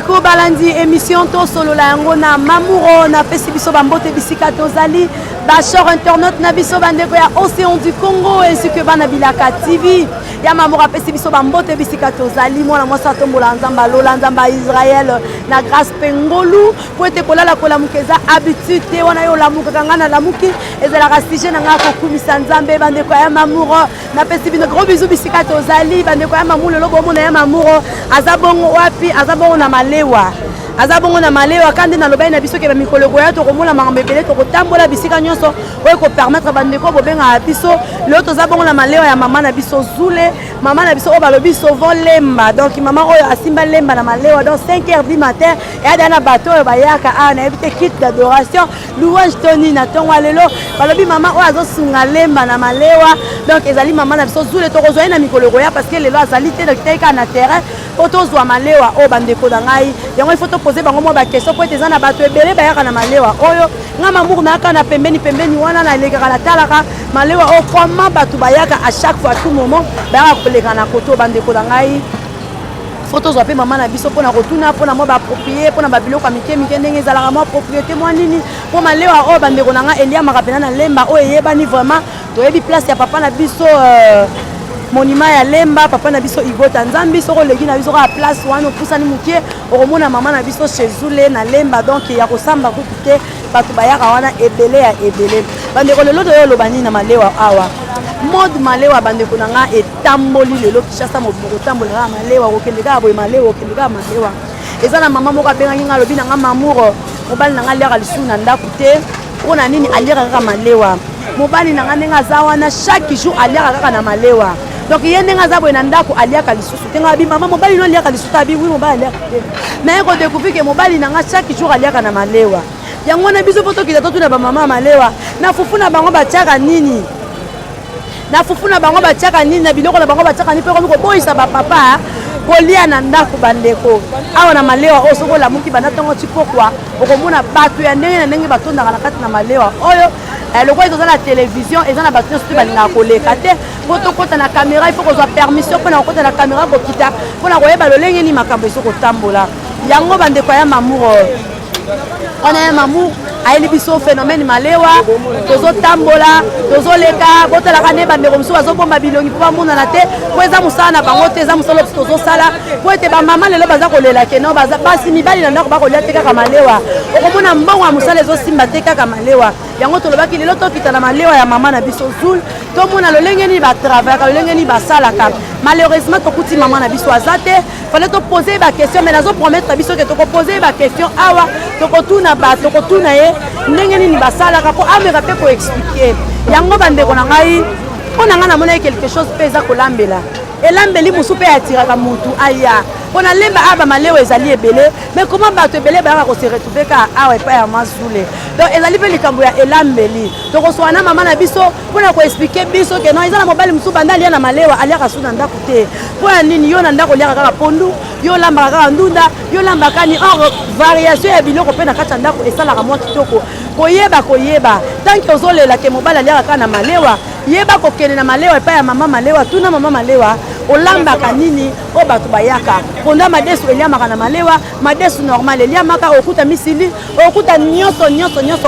bandeko balandi émission to solo la yango na mamuro na pesi biso bambote bisika tozali bachor internaute na biso bandeko ya Océan du Congo ainsi que bana bilaka TV ya mamuro pesi biso bambote bisika tozali mwana mwasa tombola nzamba lola nzamba Israël na grâce pengolu po ete kolala kola mukeza habitude wana yo la muka ngana la muki ezala rastige na ngako kumisa nzambe bandeko ya mamuro na pesi bino gros bisous bisika tozali bandeko ya mamuro lobo mona ya mamuro azabongo wapi azabongo na malewa azabongo na malewa kandi na lobai na biso ke ba mikolo goya to komona makambo ebele to kotambola bisika nyonso oyo ko permettre bandeko bobenga biso leo tozabongo na malewa ya mama na biso Zule mama na biso o balobi souvent lemba donc mama oyo asimba lemba na malewa donc 5h du matin et adana bato oyo bayaka na éviter kit d'adoration louange toni na tongo lelo balobi mama oyo azosunga lemba na malewa donc ezali mama na biso Zule to kozwa na mikolo goya parce que lelo azali te donc teka na terrain poto zwa malewa o bandeko da ngai yango il faut te poser bango mo ba question po ete zana bato ebele bayaka na malewa oyo nga mamour na aka na pembeni wana na lekaka na talaka malewa o comment bato bayaka à chaque fois tout moment bayaka koleka na koto bandeko da ngai photo zwa pe mama na biso pona rotuna pona mo ba approprier pona ba biloko mike ndenge ezalaka mo propriété mo nini po malewa o bandeko na nga elia makapena na lemba o eyebani vraiment toyebi place ya papa na biso monument ya lemba papa na biso igota nzambi soko legi na biso ka place wana pusani mukie okomona mama na biso chez Zule na lemba donc ya kosamba kutute bato bayaka wana ebele ya ebele bandeko lelo doyo lobani na malewa awa mode malewa bandeko na nga etamboli lelo kishasa moboko tambola malewa okendeka boy malewa okendeka malewa eza na mama moko abenga nga lobi na nga mamour mobali na nga liaka lisu na ndaku te mpona nini aliaka kaka malewa mobali na nga ndenge aza wana chaque jour aliaka kaka na malewa donc ye ndenge aza boye na ndako aliaka lisusu te nga bi mama mobali no aliaka lisusu abi wi mobali aliaka te mais ko découvrir que mobali na nga chaque jour aliaka na malewa yango na biso poto kita totuna ba mama malewa na fufu na bango batiaka nini na fufu na bango batiaka nini na biloko na bango batiaka nini pe ko boyisa ba papa kolia na ndako bandeko awa na malewa o soko la muki bana tongo ti pourquoi okomona bato ya ndenge na ndenge batondaka na kati na malewa oyo lokola eza na télévision eza na bato nyonso te balingaka koleka te po tokota na caméra il faut kozwa permission mpona kokota na caméra kokita mpona koyeba lolenge nini makambo eso kotambola yango bandeko ya mamour ona ya mamour ayeli biso phénomène malewa tozotambola tozoleka botalaka nde bandeko mosusu bazobomba bilongi mpo bamonana te po eza mosala na bango te eza mosala osi tozosala po ete bamama lelo baza kolela keno basi mibali na ndako bakolia te kaka malewa okomona mbongo ya mosala ezosimba te kaka malewa yango tolobaki lelo tokita na malewa ya mama na biso Zule tomona lolenge nini batravayaka lolenge nini basalaka malheureusement tokuti mama na biso aza te fale topose baquestion mais nazopromettre biso ke tokopose baquestion awa tokotuna bato tokotuna ye ndenge nini basalaka po ameka mpe koexplike yango bandeko na ngai mpo na ngai namonaki quelque chose mpe eza kolambela elambeli mosu mpe atiraka mutu aya mpona lemba aba malewa ezali ebele mais comment bato ebele bayaka kose retrouve ka awa epai ya mazule donc ezali mpe likambo ya elambeli tokoswa na mama na biso mpona koexplike biso ke non eza na mobali mosusu banda alia na malewa aliaka su na ndako te mpona nini yo na ndako oliaka kaka pondu yo olambaka kaka ndunda yo olambaka ni or variation ya biloko mpe na kati ya ndako esalaka mwa kitoko koyeba tanke ozolela ke mobali aliaka kaka na malewa yeba kokende na malewa epai ya mama malewa tuna mama malewa olambaka nini o bato bayaka ponda madesu eliamaka na malewa madesu normal eliamaka okuta misili okuta nyonso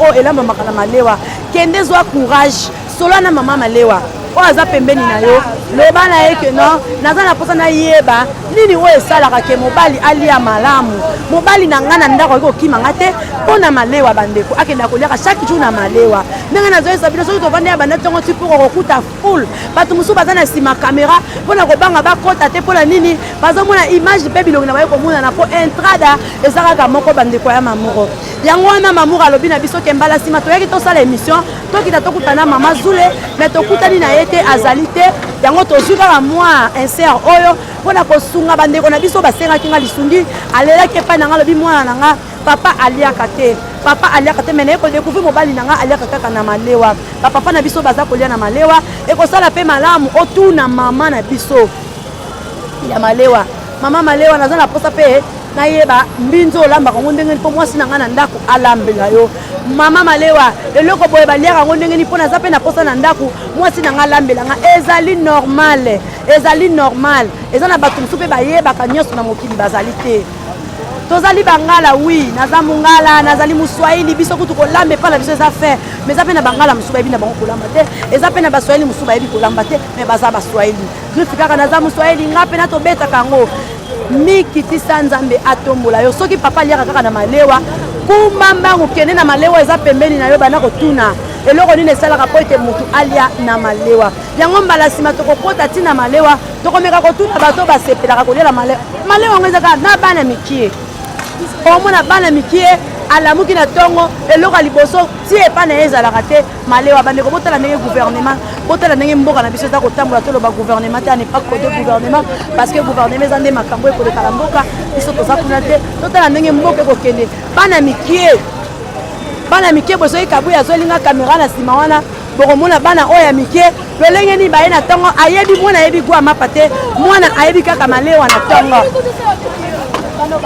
o elambamaka na malewa kende zwa courage solo na mama malewa oyo aza pembeni na yo loba na ye ke non naza na posa nayeba nini oyo esalaka ke mobali alia malamu mobali na nga na ndako oki kokimanga te mpo na malewa bandeko akenda koliaka chaque jour na malewa ndenge nazoyesa bino soki tovandi ya banda ntongo ti mpo kokuta foule bato mosusu baza na nsima kamera mpona kobanga bakota te mpona nini bazomona image mpe bilongi na baye komonana mpo entrada eza kaka moko bandeko ya mamoro yango wana mamour alobi na biso ke mbala nsima toyaki tosala émission tokita tokutana mama Zule mais tokutani na ye te azali te yango tozwi kaka mwa insert oyo mpona kosunga bandeko na biso basengaki nga lisungi alelaki epai na nga alobi mwana na nga papa aliaka te mais naye kodécouvrir mobali na nga aliaka kaka na malewa bapapa na biso baza kolia na malewa ekosala mpe malamu otuna mama na biso ya malewa mama malewa naza na posa mpe nayeba mbinzo olambaka ngo ndenge mpo mwasi na nga na ndako alambela yo mama malewa eloko boye baliaka ngo ndenge mpo naza mpe na posa na ndako mwasi na nga alambela nga ezali normal eza na bato mosusu mpe bayebaka nyonso na mokili bazali te tozali bangala oui naza mungala nazali muswahili biso kutu kolamba epa na biso eza faire mais eza mpe na bangala mosusu bayebi na bango kolamba te eza mpe na baswahili mosusu bayebi kolamba te mais baza baswahili grife kaka naza muswahili nga mpe na tobetaka yango mikitisa nzambe atombola yo soki papa aliaka kaka na malewa kuma mbangu kende na malewa eza pembeni na yo bana kotuna eloko nini esalaka po ete motu alia na malewa yango mbala nsima tokokota ntina malewa tokomeka kotuna bato basepelaka koliela malewa malewa yango ezaka na bana mikie omona bana mikie alamuki na ntongo eloko ya liboso ti epa na ye ezalaka te malewa bandeko botala ndenge gouvernement botala ndenge mboka na biso eza kotambola toloba gouvernement te ane pas kode gouvernement parce que gouvernement eza nde makambo ekolekala mboka biso toza kuna te totala ndenge mboka ekokende bana mikie bosoki kabuya azolinga kamera na nsima wana bokomona bana oyo ya mikie lolenge nini baye na ntongo ayebi mwana ayebi gwa mapa te mwana ayebi kaka malewa na ntongo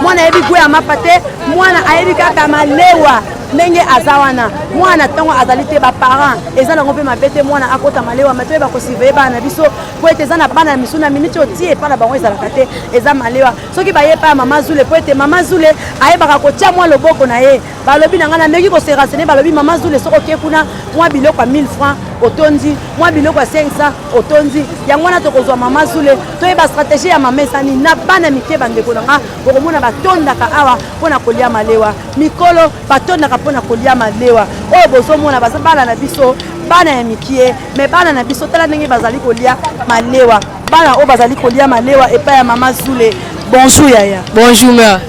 mwana ayebi gwa ya mapa te mwana ayebi kaka malewa ndenge aza wana mwana ntongo azali te baparent eza nango mpe mabe te mwana akota malewa me toyeba kosurveille bana na biso po ete eza na bana na misu na miniti otie epa na bango ezalaka te eza malewa soki baye epa ya mama zule po ete mama zule ayebaka kotia mwa loboko na ye balobi na ngai nameki koserasene balobi mama zule soki oke kuna mwa biloko ya 1000 francs otondi mwa biloko ya 500 otondi yango wana tokozwa mama zule toyeba stratégie ya mama esani na bana mike bandeko na nga bokomona batondaka awa mpona kolia malewa mikolo batondaka mpona kolia malewa oyo bozomona baza bana na biso bana ya mikie me bana na biso tala ndenge bazali kolia malewa bana oyo bazali kolia malewa epai ya mama zule bonjour yaya bonjour mère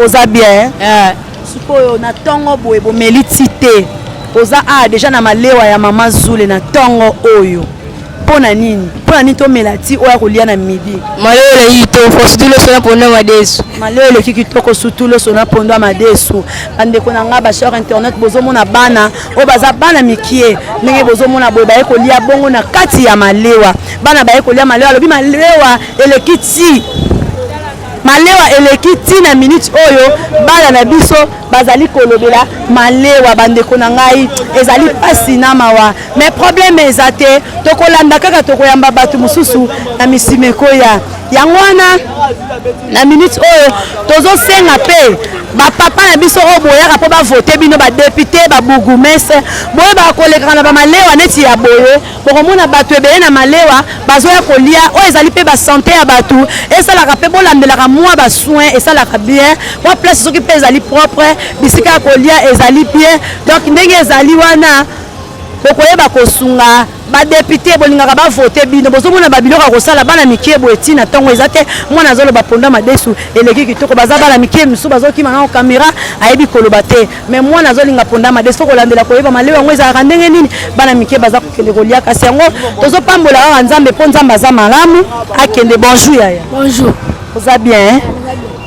oza bien sikoyo na ntongo boye bomeli ti te oza deja na malewa ya mama zule na ntongo oyo mpona nini tomela ti oyo kolia na midi malewa eleki kitoko surtout loso na pondo ya madesu malewa eleki kitoko surtout loso na pondo ya madesu bandeko na nga bashor internet bozomona bana oyo baza bana mikie ndenge bozomona boye baye kolia bongo na kati ya malewa bana baye kolia malewa alobi malewa eleki ti malewa eleki ti na minute oyo bana na biso bazali kolobela malewa bandeko na ngai ezali pasi na mawa mais problème eza te tokolanda kaka tokoyamba bato mosusu na misima ekoya yango wana na minute oyo tozosenga mpe bapapa na biso oyo boyaka mpo bavote bino badepute babourgmestre boyebaka kolekaka na bamalewa neti ya boye bokomona bato ebele na malewa bazoya kolia oyo ezali mpe basante ya bato esalaka mpe bolandelaka mwa basoin esalaka bien mwa place soki mpe ezali propre bisika ya kolia ezali bien donc ndenge ezali wana bokoyeba kosunga badepute bolingaka bavote bino bozomona babiloko ya kosala bana mikie boye ntina ntongo eza te mwana azoloba ponda madesu eleki kitoko baza bana mikie mosusu bazokima nao kamera ayebi koloba te mais mwana azolinga ponda madesu fo kolandela koyeba malewa yango ezalaka ndenge nini bana mikie baza kokende kolia kasi yango tozopambola kaka nzambe mpo nzambe aza malamu akende bonjour yaya bonjour oza bien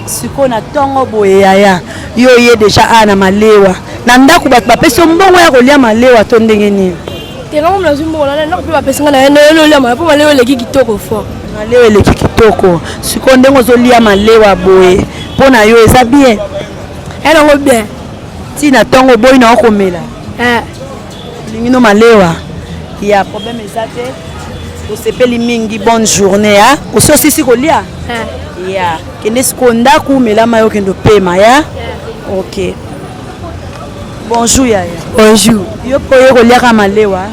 sikoyo na ntongo boye yaya yo ye deja a na malewa na ndako bato bapesi yo mbongo ya kolia malewa to ndenge nini tenga mna zimbo na ndako pe bapesinga na eno lia malewa po malewa eleki kitoko fort malewa eleki kitoko sikoyo ndenge ozolia malewa boye mpo na yo eza bien elongo bien ntina ntongo boyi na okomela olingi no malewa ya problème eza te osepeli mingi bonne journée osi osisi kolia ya kende sikoyo ndako melama yo kende opema ya ok bonjour yaya bonjour yo mpo oye koliaka malewa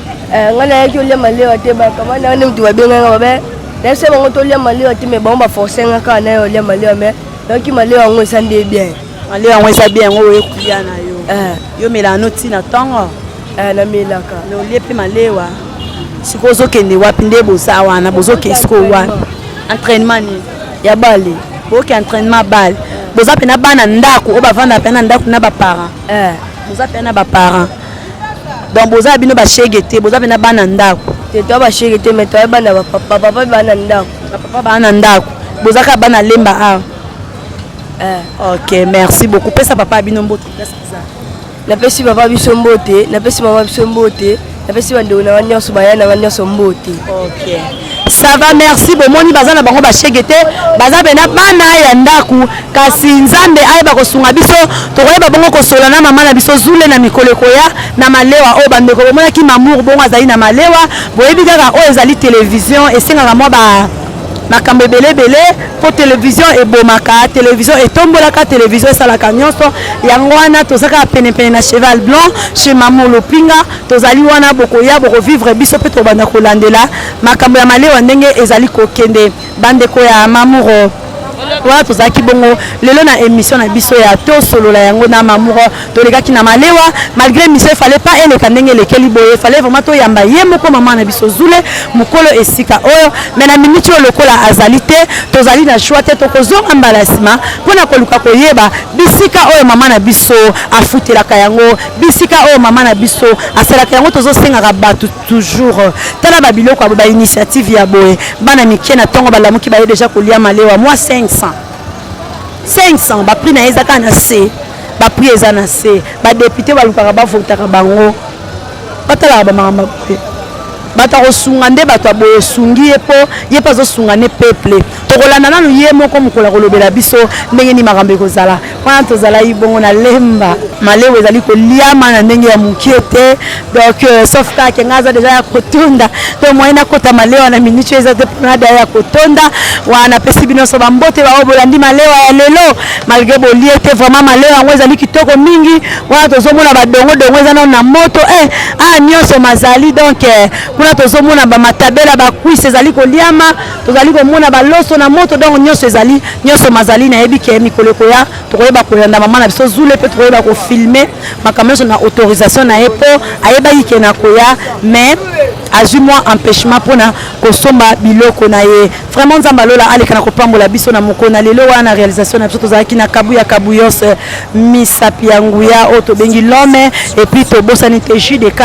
nga nayaki olia malewa te bakama na nde mutu babenganga babe nayebisa bango tolia malewa te me bango baforcenga kaka na yo olia malewa me nayoki malewa yango eza nde bien malewa yango eza bien yango oye kolia na yo yo melaka no ntina ntongo namelaka olie mpe malewa sikoyo ozokende wapi nde boza wana bozokende sikoyo wana entraînement nini ya bale boyoki entraînement bale boza mpe na bana ndako oyo bavanda mpe na ndako na baparent boza mpe na baparent donc boza bino bashege te boza mpe na bana ndako te toa bashege te me toa bana bapapa papa bana ndako bapapa bana na ndako boza kaka bana lemba awa ok merci beaucoup pesa papa bino mbote napesi papa biso mbote napesi mama biso mbote napesi bandeko na nyonso baya na nyonso mbote ok ça va merci bomoni baza na bango bashege te baza pena bana ya ndaku kasi nzambe ayeba kosunga biso tokoyeba bongo kosola na mama na biso zule na mikolo ekoya na malewa oyo bandeko bomonaki mamour bongo azali na malewa boyebi kaka oyo ezali télévision esengaka mwa makambo ebele pour télévision ebomaka télévision etombolaka télévision esalaka nyonso yango wana tozaka pene na cheval blanc chez Maman Lopinga tozali wana bokoya bokovivre biso pe tobanda kolandela makambo ya malewa ndenge ezali kokende bandeko ya Mamuro voilà tozalaki bongo lelo na émission na biso ya tosolola yango na Mamuro tolekaki na malewa malgré mission fallait pas eleka ndenge elekeli boye fallait vraiment toyamba ye moko mama na biso zule mukolo esika oyo mais na minute oyo lokola azali te tozali na choix te tokozonga mbala nsima mpona koluka koyeba bisika oyo mama na biso afutelaka yango bisika oyo mama na biso asalaka yango tozosengaka bato toujours tala babiloko abo bainitiative ya boye bana mike na ntongo balamuki baye deja kolia malewa mwa 500 bapri na ezaka na se bapri eza na se badepute balukaka bavotaka bango batalaka bamakambo boye bato akosunga nde bato aboye esungi ye mpo azosunga ne peuple tokolanda nanu ye moko mokolo kolobela biso ndenge ni makambo ekozala wana tozalaki bongo na lemba malewa ezali koliama na ndenge ya mokie te donc sauf kaka nga aza deja ya kotonda to moyen nakota malewa na minute eza te mpona da ya kotonda wana apesi binoso bambote bao bolandi malewa ya lelo malgré bolie te vraiment malewa yango ezali kitoko mingi wana tozomona badongo eza nano na moto nyonso mazali donc kuna tozomona bamatabela bakwisi ezali koliama tozali komona baloso na moto donc nyonso mazali nayebi ke mikolo koya tokoyeba kolanda mama na biso zule pe tokoyeba kofilme makambo nyonso na autorisation na ye mpo ayebaki ke na koya mais azwi mwa empêchement mpona kosomba biloko na ye vraiment nzambe alola aleka na kopambola biso na mokolo na lelo wana na réalisation na biso tozalaki na kabuyos misapi ya nguya oyo tobengi l'homme et puis tobosani te JDK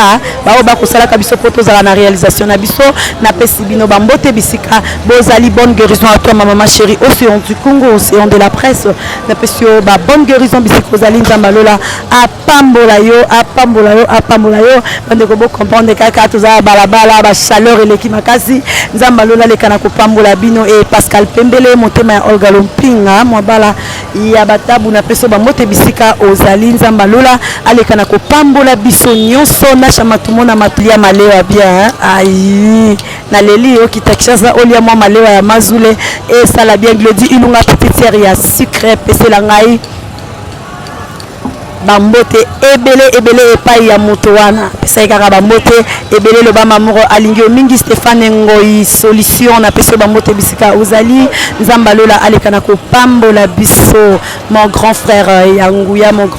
bao bakosalaka biso mpo tozala na réalisation na biso napesi bino bambote bisika bozali bonne guérison à toi ma maman chérie océan du Congo océan de la presse napesi yo bonne guérison bisika ozali nzambe alola apambola yo bandeko bocomprendre kaka tozala balabala bachaleur eleki makasi nzambe alola aleka na kopambola bino e Pascal Pembele motema ya Olga Lompinga mwabala ya batabu napesi bambote bisika ozali nzambe alola aleka na kopambola biso nyonso nashama tumona matulia malewa bien ayi na leli okitakishaza olia mwa malewa ya mazule esala bien glodi ilunga petitière ya sucre pesela ngai bambote ebele epai ya moto wana pesai kaka bambote ebele loba Mamuro alingi mingi Stéphane Ngoi solution na peso bambote bisika ozali nzamba lola aleka na kopambola biso mon grand frère ya nguya mon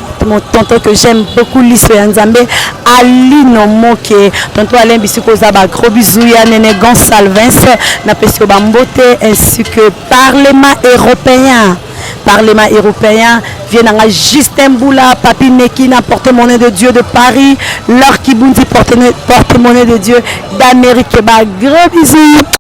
tonton que j'aime beaucoup liso ya nzambe Alino Moke tonton Alain bisiko za ba gros bisous ya Nene Gonsalves na peso bambote ainsi que Parlement européen Vienanga Justin Boula, Papi Mekina, porte-monnaie de Dieu de Paris, Laure Kibundi, porte-monnaie de Dieu d'Amérique. Gros bisous.